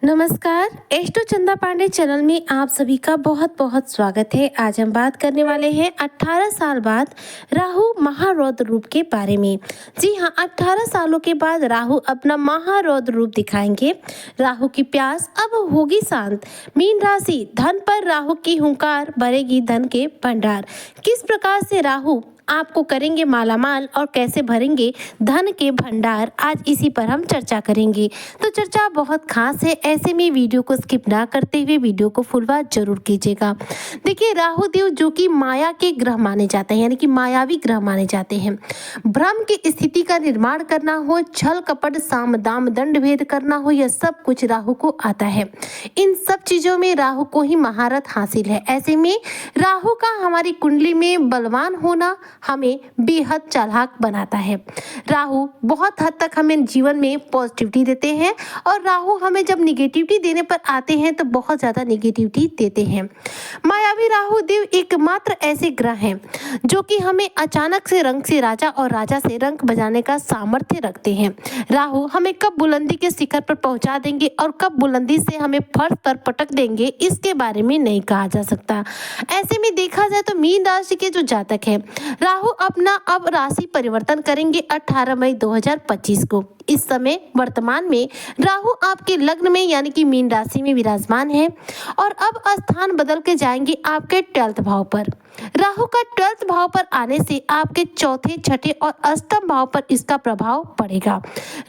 नमस्कार, एस्ट्रो चंदा पांडे चैनल में आप सभी का बहुत बहुत स्वागत है। आज हम बात करने वाले हैं 18 साल बाद राहु महारौद्र रूप के बारे में। जी हाँ, 18 सालों के बाद राहु अपना महारौद्र रूप दिखाएंगे। राहु की प्यास अब होगी शांत। मीन राशि, धन पर राहु की हुंकार, भरेगी धन के भंडार। किस प्रकार से राहु आपको करेंगे मालामाल और कैसे भरेंगे धन के भंडार, आज इसी पर हम चर्चा करेंगे। तो चर्चा बहुत खास है, ऐसे में वीडियो को स्किप ना करते हुए वीडियो को फुल वॉच जरूर कीजिएगा। देखिए, राहु देव जो कि माया के ग्रह माने जाते हैं, यानी कि मायावी ग्रह माने जाते हैं। भ्रम की स्थिति का निर्माण करना हो, छल कपट साम दाम दंड भेद करना हो, यह सब कुछ राहु को आता है। इन सब चीजों में राहु को ही महारत हासिल है। ऐसे में राहु का हमारी कुंडली में बलवान होना हमें बेहद चालाक बनाता है। राहु बहुत हद तक हमें जीवन में पॉजिटिविटी देते हैं और राहु हमें जब निगेटिविटी देने पर आते हैं तो बहुत ज़्यादा निगेटिविटी देते हैं। मायावी राहु देव एकमात्र ऐसे ग्रह हैं जो कि हमें अचानक से रंग से राजा और राजा से रंग बजाने का सामर्थ्य रखते हैं। राहु हमें कब बुलंदी के शिखर पर पहुंचा देंगे और कब बुलंदी से हमें फर्श पर पटक देंगे, इसके बारे में नहीं कहा जा सकता। ऐसे में देखा जाए तो मीन राशि के जो जातक है, राहु अपना अब राशि परिवर्तन करेंगे 18 मई 2025 को। इस समय वर्तमान में राहु आपके लग्न में यानी कि मीन राशि में विराजमान है और अब स्थान बदल के जाएंगे आपके 12th भाव पर। राहु का 12th भाव पर आने से आपके चौथे, छठे और अष्टम भाव पर इसका प्रभाव पड़ेगा।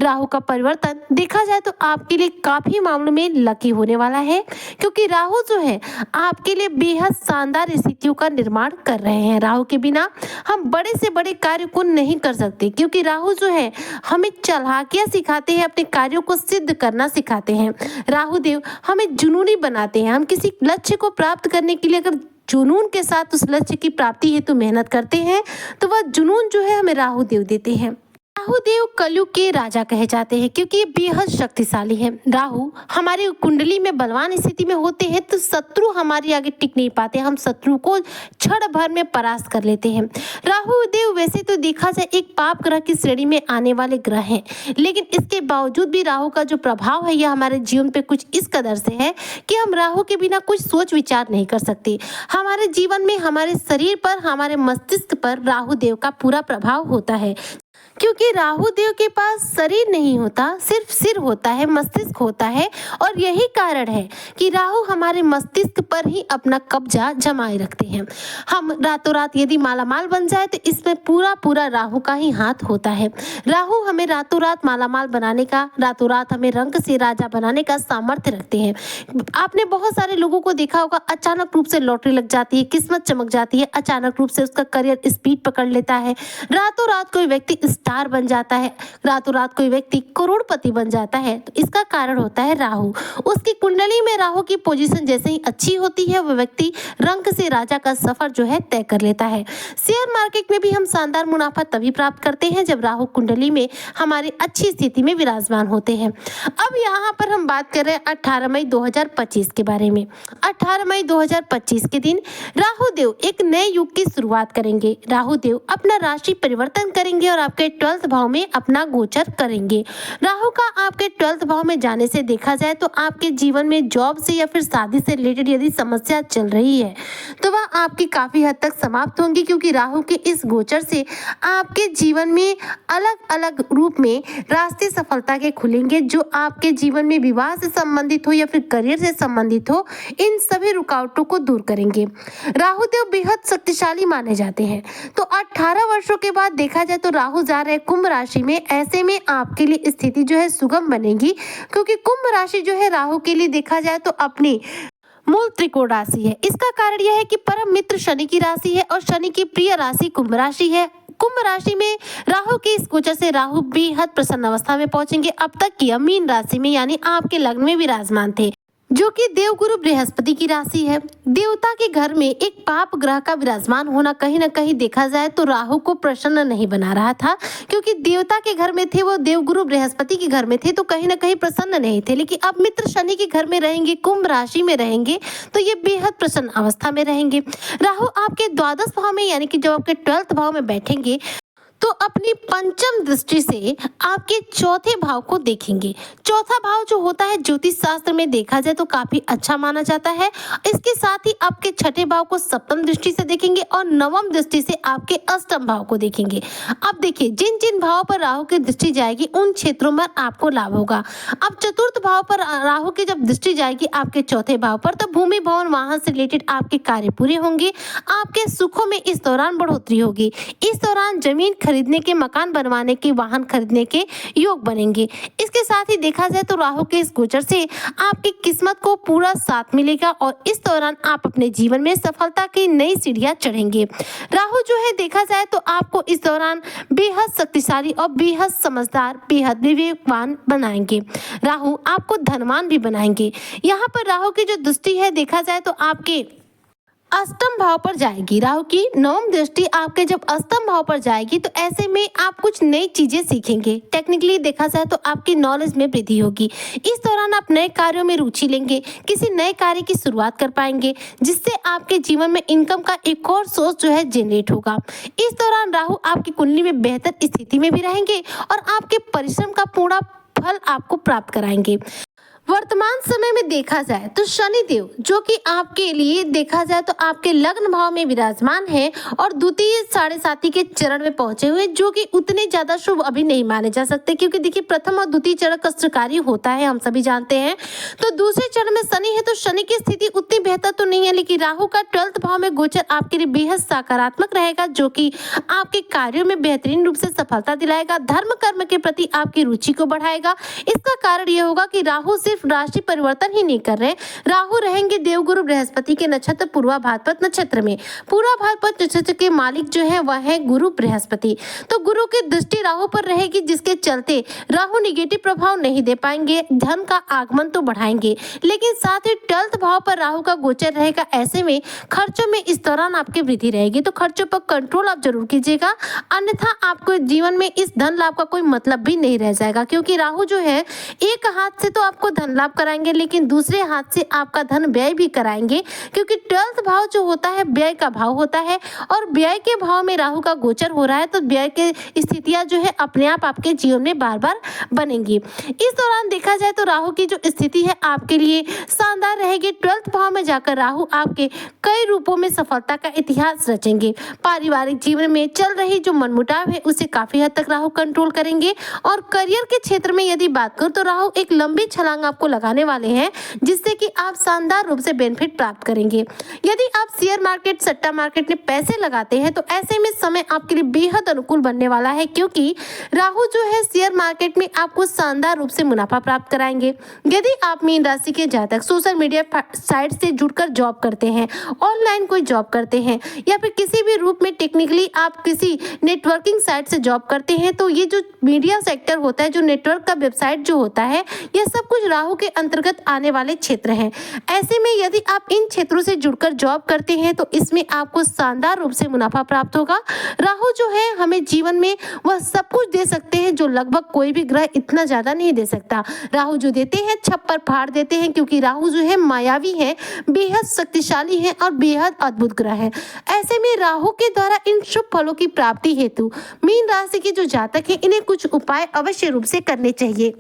राहु का परिवर्तन देखा जाए तो आपके लिए काफी मामलों में लकी होने वाला है, क्योंकि राहु जो है आपके लिए बेहद शानदार स्थितियों का निर्माण कर रहे हैं। राहु के बिना हम बड़े से बड़े कार्य को नहीं कर सकते, क्योंकि राहु जो है हमें चालाकियां सिखाते हैं, अपने कार्यों को सिद्ध करना सिखाते हैं। राहु देव हमें जुनूनी बनाते हैं। हम किसी लक्ष्य को प्राप्त करने के लिए अगर जुनून के साथ उस लक्ष्य की प्राप्ति हेतु मेहनत करते हैं तो वह जुनून जो है हमें राहु देव देते हैं। राहु देव कलयुग के राजा कहे जाते हैं, क्योंकि ये बेहद शक्तिशाली है। राहु हमारी कुंडली में बलवान स्थिति में होते हैं तो शत्रु हमारे आगे टिक नहीं पाते, हम शत्रु को क्षण भर में परास्त कर लेते हैं। राहु देव वैसे तो देखा जाए एक पाप ग्रह की श्रेणी में आने वाले ग्रह हैं, लेकिन इसके बावजूद भी राहु का जो प्रभाव है यह हमारे जीवन पे कुछ इस कदर से है कि हम राहु के बिना कुछ सोच विचार नहीं कर सकते। हमारे जीवन में, हमारे शरीर पर, हमारे मस्तिष्क पर राहु देव का पूरा प्रभाव होता है, क्योंकि राहु देव के पास शरीर नहीं होता, सिर्फ सिर होता है, मस्तिष्क होता है। और यही कारण है कि राहु हमारे मस्तिष्क पर ही अपना कब्जा जमाए रखते हैं। हम रातों रात यदि मालामाल बन जाए तो इसमें पूरा पूरा राहु का ही हाथ होता है। राहु हमें रातों रात मालामाल बनाने का, रातों रात हमें रंग से राजा बनाने का सामर्थ्य रखते हैं। आपने बहुत सारे लोगों को देखा होगा, अचानक रूप से लॉटरी लग जाती है, किस्मत चमक जाती है, अचानक रूप से उसका करियर स्पीड पकड़ लेता है। रातों रात कोई व्यक्ति स्टार बन जाता है, रातों रात कोई व्यक्ति करोड़पति बन जाता है, तो इसका कारण होता है राहु। उसकी कुंडली में राहु की पोजीशन जैसे ही अच्छी होती है, वह व्यक्ति रंग से राजा का सफर जो है तय कर लेता है। शेयर मार्केट में भी हम शानदार मुनाफा तभी प्राप्त करते हैं जब राहु कुंडली में हमारी अच्छी स्थिति में विराजमान होते हैं। अब यहाँ पर हम बात कर रहे हैं 18 मई 2025 के बारे में। 18 मई 2025 के दिन राहु देव एक नए युग की शुरुआत करेंगे। राहु देव अपना राशि परिवर्तन करेंगे और आपके 12th भाव में अपना गोचर करेंगे। राहु का आपके 12th भाव में जाने से देखा जाए तो आपके जीवन में जॉब से या फिर शादी से रिलेटेड यदि समस्या चल रही है तो वह आपकी काफी हद तक समाप्त होंगी, क्योंकि राहु के इस गोचर से आपके जीवन में अलग अलग रूप में रास्ते सफलता के खुलेंगे, जो आपके जीवन में विवाह से संबंधित हो या फिर करियर से संबंधित हो, इन सभी रुकावटों को दूर करेंगे। राहु देव बेहद शक्तिशाली माने जाते हैं। तो 18 वर्षों के बाद देखा जाए तो राहु जा रहे कुंभ राशि में। ऐसे में आपके लिए स्थिति जो है सुगम बनेगी, क्योंकि कुंभ राशि जो है राहु के लिए देखा जाए तो अपनी मूल त्रिकोण राशि है। इसका कारण यह है कि परम मित्र शनि की राशि है और शनि की प्रिय राशि कुंभ राशि है। कुंभ राशि में राहु के इस गोचर से राहु बेहद प्रसन्न अवस्था में पहुंचेंगे। अब तक की मीन राशि में यानी आपके लग्न में विराजमान थे, जो कि देवगुरु बृहस्पति की राशि है। देवता के घर में एक पाप ग्रह का विराजमान होना कहीं ना कहीं देखा जाए तो राहु को प्रसन्न नहीं बना रहा था, क्योंकि देवता के घर में थे, वो देवगुरु बृहस्पति के घर में थे, तो कहीं ना कहीं प्रसन्न नहीं थे। लेकिन अब मित्र शनि के घर में रहेंगे, कुंभ राशि में रहेंगे, तो ये बेहद प्रसन्न अवस्था में रहेंगे। राहु आपके द्वादश भाव में यानी कि जब आपके 12th भाव में बैठेंगे तो अपनी पंचम दृष्टि से आपके चौथे भाव को देखेंगे। चौथा भाव जो होता है ज्योतिष शास्त्र में देखा जाए तो काफी अच्छा माना जाता है। इसके साथ ही आपके छठे भाव को सप्तम दृष्टि से देखेंगे और नवम दृष्टि से आपके अष्टम भाव को देखेंगे। अब देखिए जिन जिन भाव पर राहु की दृष्टि जाएगी उन क्षेत्रों में आपको लाभ होगा। अब चतुर्थ भाव पर राहु की जब दृष्टि जाएगी आपके चौथे भाव पर, तो भूमि भवन वाहन से रिलेटेड आपके कार्य पूरे होंगे। आपके सुखों में इस दौरान बढ़ोतरी होगी। इस दौरान जमीन खरीदने के, मकान बनवाने के, वाहन खरीदने के योग बनेंगे। इसके साथ ही देखा जाए तो राहु के इस गोचर से आपकी किस्मत को पूरा साथ मिलेगा और इस दौरान आप अपने जीवन में सफलता की नई सीढ़ियां चढ़ेंगे। राहु जो है देखा जाए तो आपको इस दौरान बेहद शक्तिशाली और बेहद समझदार, बेहद विवेकवान बनाएंगे। राहु आपको धनवान भी बनाएंगे। यहाँ पर राहु की जो दृष्टि है देखा जाए तो आपके अष्टम भाव पर जाएगी। राहु की नवम दृष्टि आपके जब अष्टम भाव पर जाएगी तो ऐसे में आप कुछ नई चीजें सीखेंगे। टेक्निकली देखा जाए तो आपकी नॉलेज में वृद्धि होगी। इस दौरान आप नए कार्यों में रुचि लेंगे, किसी नए कार्य की शुरुआत कर पाएंगे जिससे आपके जीवन में इनकम का एक और सोर्स जो है जनरेट होगा। इस दौरान राहु आपकी कुंडली में बेहतर स्थिति में भी रहेंगे और आपके परिश्रम का पूरा फल आपको प्राप्त कराएंगे। वर्तमान समय में देखा जाए तो शनिदेव जो कि आपके लिए देखा जाए तो आपके लग्न भाव में विराजमान है और द्वितीय साढ़े साथी के चरण में पहुंचे हुए, जो कि उतने ज्यादा शुभ अभी नहीं माने जा सकते क्योंकि देखिए प्रथम और द्वितीय चरण कष्टकारी होता है, हम सभी जानते हैं। तो दूसरे चरण में शनि है तो शनि की स्थिति उतनी बेहतर तो नहीं है, लेकिन राहु का 12th भाव में गोचर आपके लिए बेहद सकारात्मक रहेगा जो कि आपके कार्यों में बेहतरीन रूप से सफलता दिलाएगा। धर्म कर्म के प्रति आपकी रुचि को बढ़ाएगा। इसका कारण यह होगा कि राहु सिर्फ राशि परिवर्तन ही नहीं कर रहे, राहु रहेंगे देवगुरु बृहस्पति के नक्षत्र पूर्वा भाद्रपद नक्षत्र में। पूर्वा भाद्रपद नक्षत्र के मालिक जो है वह है गुरु बृहस्पति। तो गुरु की दृष्टि राहु पर रहेगी जिसके चलते राहु निगेटिव प्रभाव नहीं दे पाएंगे, धन का आगमन तो बढ़ाएंगे, लेकिन साथ ही 12th भाव पर राहु का गोचर रहेगा। ऐसे में खर्चों में इस दौरान आपकी वृद्धि रहेगी, तो खर्चों पर कंट्रोल आप जरूर कीजिएगा, अन्यथा आपको जीवन में इस धन लाभ का कोई मतलब भी नहीं रह जाएगा। क्योंकि राहु जो है एक हाथ से तो आपको धन लाभ कराएंगे लेकिन दूसरे हाथ से आपका धन व्यय भी कराएंगे, क्योंकि 12th भाव जो होता है व्यय का भाव होता है और व्यय के भाव में राहु का गोचर हो रहा है, तो व्यय के स्थितियां जो है अपने आप आपके जीवन में बार बार बनेंगी। इस दौरान देखा जाए तो राहु की जो स्थिति है आपके लिए शानदार रहेगी। 12th भाव में जाकर राहु आपके कई रूपों में सफलता का इतिहास रचेंगे। पारिवारिक जीवन में चल रही जो मनमुटाव है उसे काफी हद तक राहु कंट्रोल करेंगे और करियर के क्षेत्र में यदि बात करूं तो राहु एक लंबी छलांग आपको लगाने वाले हैं जिससे कि आप शानदार रूप से बेनिफिट प्राप्त करेंगे। यदि आप शेयर मार्केट, सट्टा मार्केट में पैसे लगाते हैं तो ऐसे में समय आपके लिए बेहद अनुकूल बनने वाला है, क्योंकि राहु जो है शेयर मार्केट में आपको शानदार रूप से मुनाफा प्राप्त कराएंगे। यदि आप मीन राशि के जातक सोशल मीडिया साइट से जुड़कर जॉब करते हैं, ऑनलाइन कोई जॉब करते हैं या फिर किसी भी रूप में टेक्निकली आप किसी नेटवर्किंग साइट से जॉब करते हैं, तो ये जो मीडिया सेक्टर होता है, जो नेटवर्क का वेबसाइट जो होता है, यह सब कुछ राहु के अंतर्गत आने वाले क्षेत्र हैं। ऐसे में यदि आप इन क्षेत्रों से जुड़कर जॉब करते हैं तो इसमें आपको शानदार रूप से मुनाफा प्राप्त होगा। राहु जो है हमें जीवन में वह सब कुछ दे सकते हैं जो लगभग कोई भी ग्रह इतना ज्यादा नहीं दे सकता। राहु जो देते हैं छप्पर फाड़ देते हैं, क्योंकि राहु जो है मायावी है, बेहद शक्तिशाली है और बेहद अद्भुत ग्रह है। ऐसे में राहु के द्वारा इन शुभ फलों की प्राप्ति हेतु मीन राशि के जो जातक है इन्हें कुछ उपाय अवश्य रूप से करने चाहिए।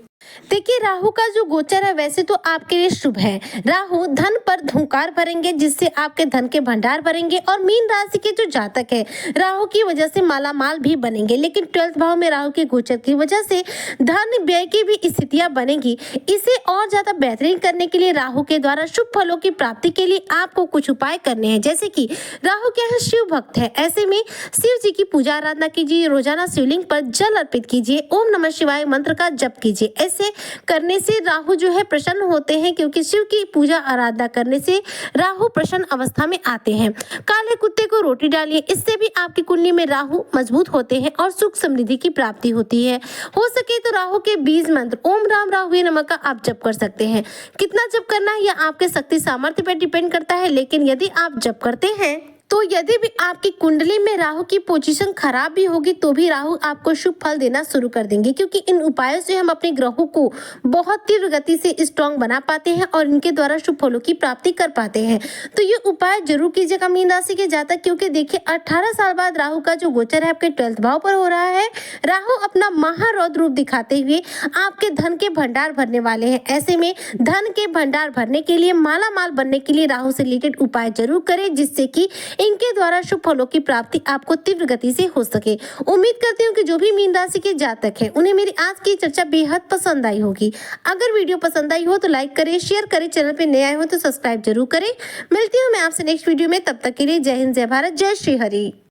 देखिए राहु का जो गोचर है वैसे तो आपके लिए शुभ है। राहु धन पर धुंकार भरेंगे जिससे आपके धन के भंडार भरेंगे और मीन राशि के जो जातक है राहु की वजह से मालामाल भी बनेंगे, लेकिन 12th भाव में राहु के गोचर की वजह से धन व्यय की भी स्थितियां बनेंगी। इसे और ज्यादा बेहतरीन करने के लिए राहु के द्वारा शुभ फलों की प्राप्ति के लिए आपको कुछ उपाय करने हैं, जैसे कि राहु क्या है शिव भक्त है, ऐसे में शिव जी की पूजा आराधना कीजिए, रोजाना शिवलिंग पर जल अर्पित कीजिए, ओम नमः शिवाय मंत्र का जप कीजिए। ऐसे करने से राहु जो है प्रसन्न होते हैं, क्योंकि शिव की पूजा आराधना करने से राहु प्रसन्न अवस्था में आते हैं। काले कुत्ते को रोटी डालिए, इससे भी आपकी कुंडली में राहु मजबूत होते हैं और सुख समृद्धि की प्राप्ति होती है। हो सके तो राहु के बीज मंत्र ओम राम राहुवे नमः का आप जप कर सकते हैं। कितना जप करना है यह आपके शक्ति सामर्थ्य पर डिपेंड करता है, लेकिन यदि आप जप करते हैं तो यदि भी आपकी कुंडली में राहु की पोजीशन खराब भी होगी तो भी राहु आपको शुभ फल देना शुरू कर देंगे, क्योंकि इन उपायों से हम अपने ग्रहों को बहुत तीव्र गति से स्ट्रॉन्ग बना पाते हैं और इनके द्वारा शुभ फलों की प्राप्ति कर पाते हैं। तो ये उपाय जरूर कीजिएगा मीन राशि के जातक, क्योंकि देखिए 18 साल बाद राहु का जो गोचर है आपके 12th भाव पर हो रहा है। राहु अपना महारौद्र रूप दिखाते हुए आपके धन के भंडार भरने वाले हैं। ऐसे में धन के भंडार भरने के लिए, माला माल बनने के लिए राहु से रिलेटेड उपाय जरूर करें, जिससे कि इनके द्वारा शुभ फलों की प्राप्ति आपको तीव्र गति से हो सके। उम्मीद करती हूँ कि जो भी मीन राशि के जातक हैं उन्हें मेरी आज की चर्चा बेहद पसंद आई होगी। अगर वीडियो पसंद आई हो तो लाइक करें, शेयर करें, चैनल पे नए आए हो तो सब्सक्राइब जरूर करें। मिलती हूँ मैं आपसे नेक्स्ट वीडियो में, तब तक के लिए जय हिंद, जय भारत, जय श्री हरि।